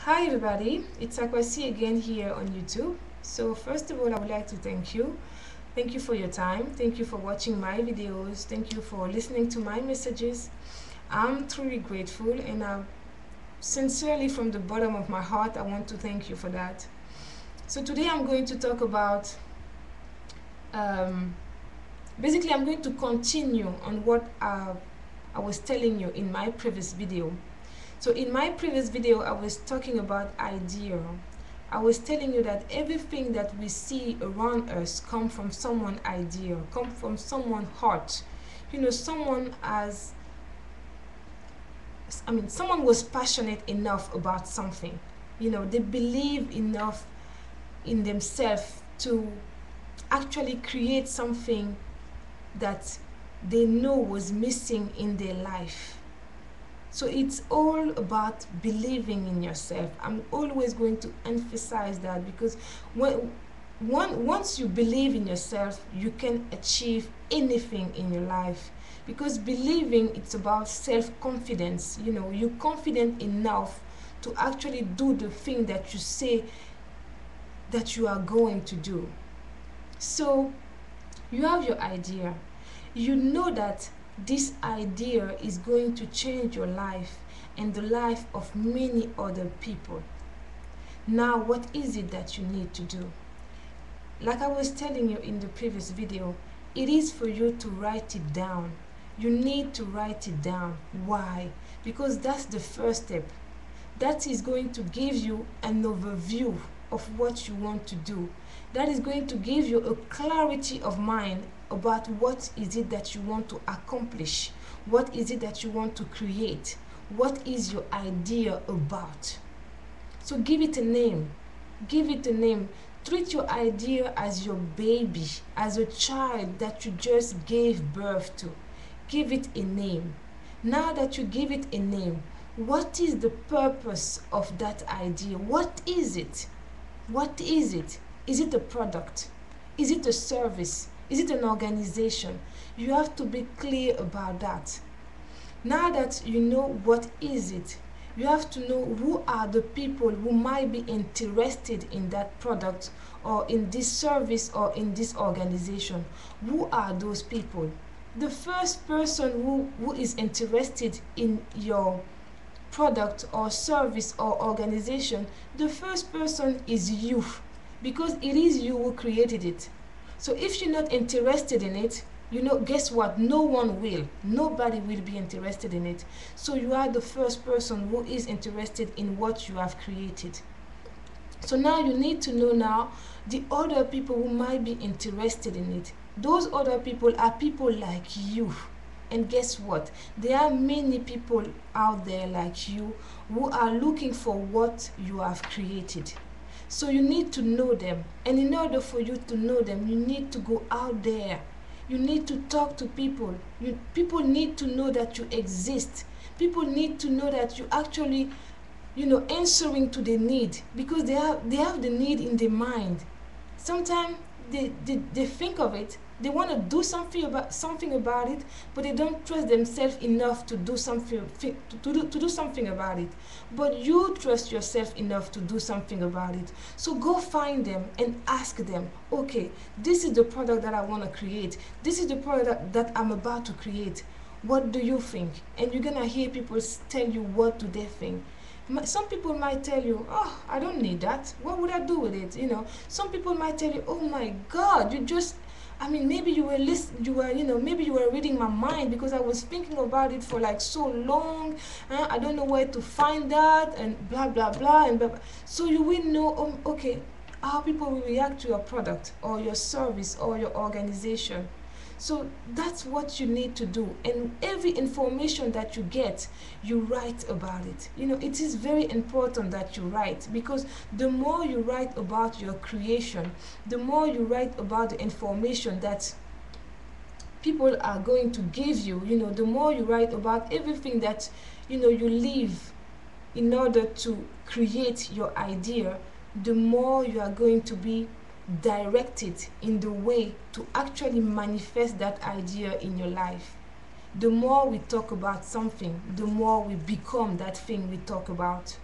Hi everybody, it's Akwasi again here on YouTube. So first of all, I would like to thank you. Thank you for your time. Thank you for watching my videos. Thank you for listening to my messages. I'm truly grateful and sincerely from the bottom of my heart, I want to thank you for that. So today I'm going to talk about, um, basically I'm going to continue on what I was telling you in my previous video. So in my previous video, I was talking about idea. I was telling you that everything that we see around us come from someone idea, come from someone heart. Someone someone was passionate enough about something. They believe enough in themselves to actually create something that they know was missing in their life. So it's all about believing in yourself. I'm always going to emphasize that because once you believe in yourself, you can achieve anything in your life. Because believing, it's about self-confidence. You're confident enough to actually do the thing that you say that you are going to do. So you have your idea. You know that this idea is going to change your life and the life of many other people. Now, what is it that you need to do? Like I was telling you in the previous video, it is for you to write it down. You need to write it down. Why? Because that's the first step. That is going to give you an overview of what you want to do. That is going to give you a clarity of mind about what is it that you want to accomplish, what is it that you want to create, what is your idea about. So give it a name. Give it a name. Treat your idea as your baby, as a child that you just gave birth to. Give it a name. Now that you give it a name, what is the purpose of that idea? What is it? What is it? Is it a product? Is it a service? Is it an organization? You have to be clear about that. Now that you know what is it, you have to know who are the people who might be interested in that product or in this service or in this organization. Who are those people? The first person who is interested in your product or service or organization, the first person is you, because it is you who created it. So if you're not interested in it, guess what? No one will. Nobody will be interested in it. So you are the first person who is interested in what you have created. So now you need to know now the other people who might be interested in it. Those other people are people like you. And guess what? There are many people out there like you who are looking for what you have created. So you need to know them. And in order for you to know them, you need to go out there. You need to talk to people. People need to know that you exist. People need to know that you actually, answering to the need, because they have the need in their mind. Sometimes they think of it, they want to do something about it, but they don't trust themselves enough to do something to do something about it. But you trust yourself enough to do something about it. So go find them and ask them, okay, this is the product that I want to create, this is the product that I'm about to create, what do you think? And you're gonna hear people tell you what do they think. Some people might tell you, oh, I don't need that, what would I do with it? Some people might tell you, oh my god, maybe you were maybe you were reading my mind, because I was thinking about it for like so long. I don't know where to find that, and blah blah blah and blah, blah. So you will know, okay, how people will react to your product or your service or your organization. So that's what you need to do. And every information that you get, you write about it. It is very important that you write, because the more you write about your creation, the more you write about the information that people are going to give you, the more you write about everything that, you live in order to create your idea, the more you are going to be directed in the way to actually manifest that idea in your life. The more we talk about something, the more we become that thing we talk about.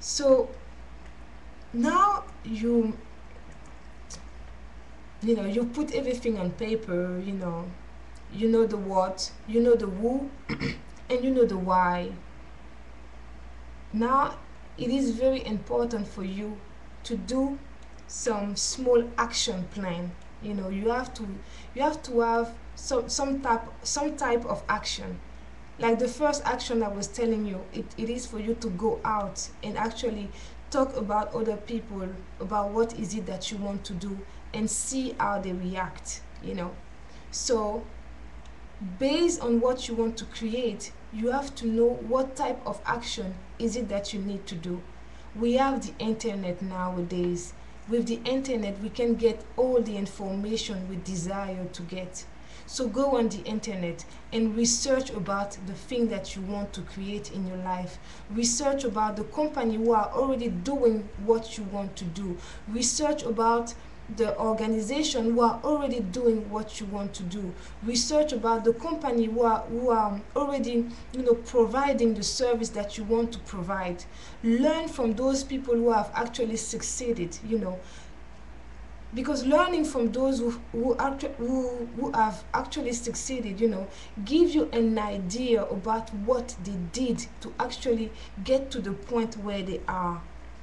So now you put everything on paper. You know the what, you know the who, and you know the why. Now it is very important for you to do some small action plan. You have to have some type of action. Like the first action I was telling you, it is for you to go out and actually talk about other people, about what is it that you want to do, and see how they react. So based on what you want to create, you have to know what type of action is it that you need to do. We have the internet nowadays. With the internet, we can get all the information we desire to get. So go on the internet and research about the thing that you want to create in your life. Research about the company who are already doing what you want to do. Research about the organization who are already doing what you want to do. Research about the company who are already providing the service that you want to provide. Learn from those people who have actually succeeded. Because learning from those who have actually succeeded, give you an idea about what they did to actually get to the point where they are.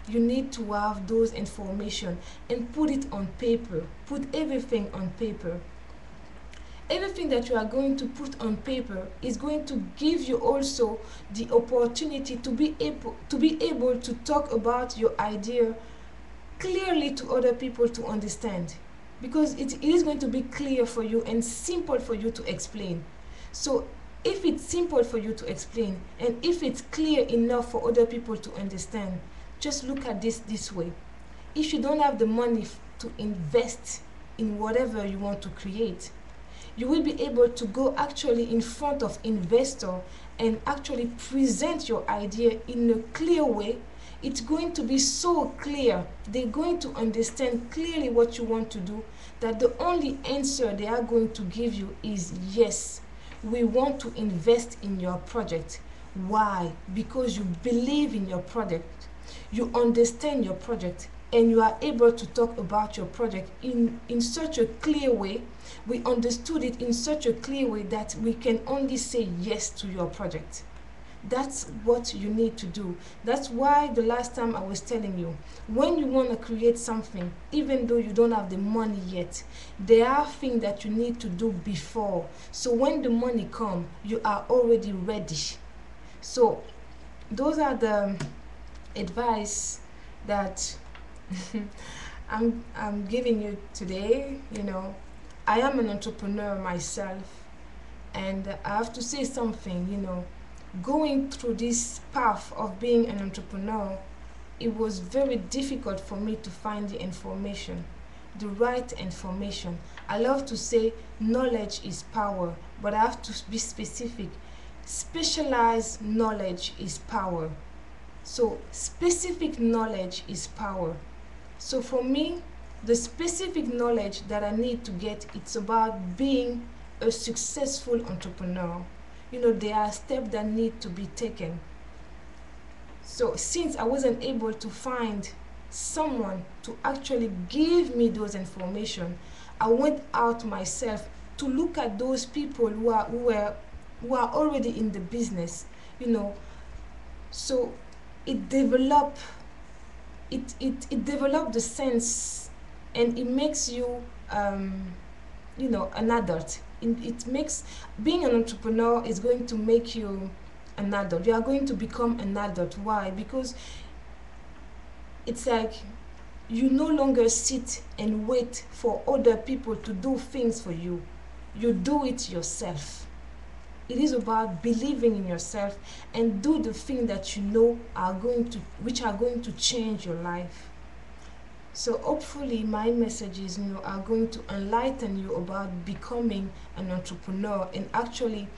You need to have those information and put it on paper. Put everything on paper. Everything that you are going to put on paper is going to give you also the opportunity to be able to talk about your idea clearly to other people to understand, because it is going to be clear for you and simple for you to explain. So if it's simple for you to explain, and if it's clear enough for other people to understand, just look at this way. If you don't have the money to invest in whatever you want to create, you will be able to go actually in front of investor and actually present your idea in a clear way. It's going to be so clear, they're going to understand clearly what you want to do, that the only answer they are going to give you is yes, we want to invest in your project. Why? Because you believe in your project, you understand your project, and you are able to talk about your project in such a clear way. We understood it in such a clear way that we can only say yes to your project. That's what you need to do. That's why the last time I was telling you, when you want to create something, even though you don't have the money yet, there are things that you need to do before. So when the money comes, you are already ready. So those are the advice that I'm giving you today. I am an entrepreneur myself, and I have to say something. Going through this path of being an entrepreneur, it was very difficult for me to find the information, the right information. I love to say knowledge is power, but I have to be specific. Specialized knowledge is power. So specific knowledge is power. So for me, the specific knowledge that I need to get, it's about being a successful entrepreneur. There are steps that need to be taken. So since I wasn't able to find someone to actually give me those information, I went out myself to look at those people who are already in the business. So it developed it developed the sense, and it makes you an adult. It makes being an entrepreneur is going to make you an adult. You are going to become an adult. Why? Because it's like you no longer sit and wait for other people to do things for you. You do it yourself. It is about believing in yourself and do the thing that you know which are going to change your life. So hopefully my messages are going to enlighten you about becoming an entrepreneur and actually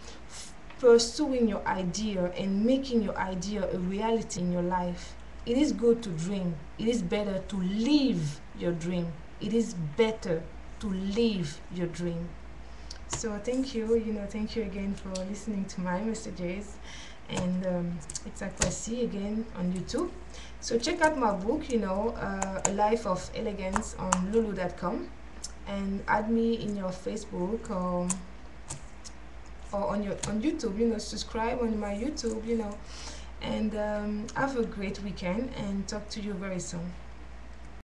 pursuing your idea and making your idea a reality in your life. It is good to dream. It is better to live your dream. It is better to live your dream. So thank you again for listening to my messages, and it's at Kwesi again on YouTube. So check out my book, A Life of Elegance on lulu.com, and add me in your Facebook, or on YouTube, subscribe on my YouTube, and have a great weekend, and talk to you very soon.